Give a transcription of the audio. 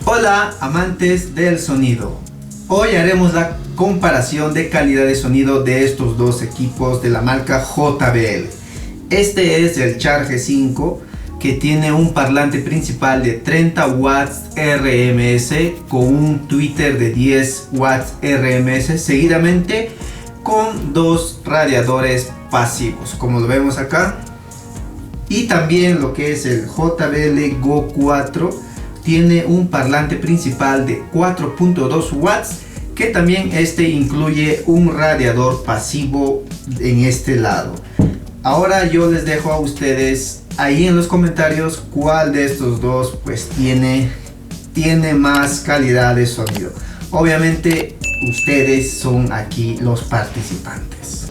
Hola amantes del sonido, hoy haremos la comparación de calidad de sonido de estos dos equipos de la marca JBL. Este es el Charge 5 que tiene un parlante principal de 30 watts RMS con un tweeter de 10 watts RMS seguidamente con dos radiadores pasivos como lo vemos acá, y también lo que es el JBL Go 4 tiene un parlante principal de 4.2 watts que también incluye un radiador pasivo en este lado. Ahora yo les dejo a ustedes ahí en los comentarios cuál de estos dos pues tiene más calidad de sonido. Obviamente ustedes son aquí los participantes.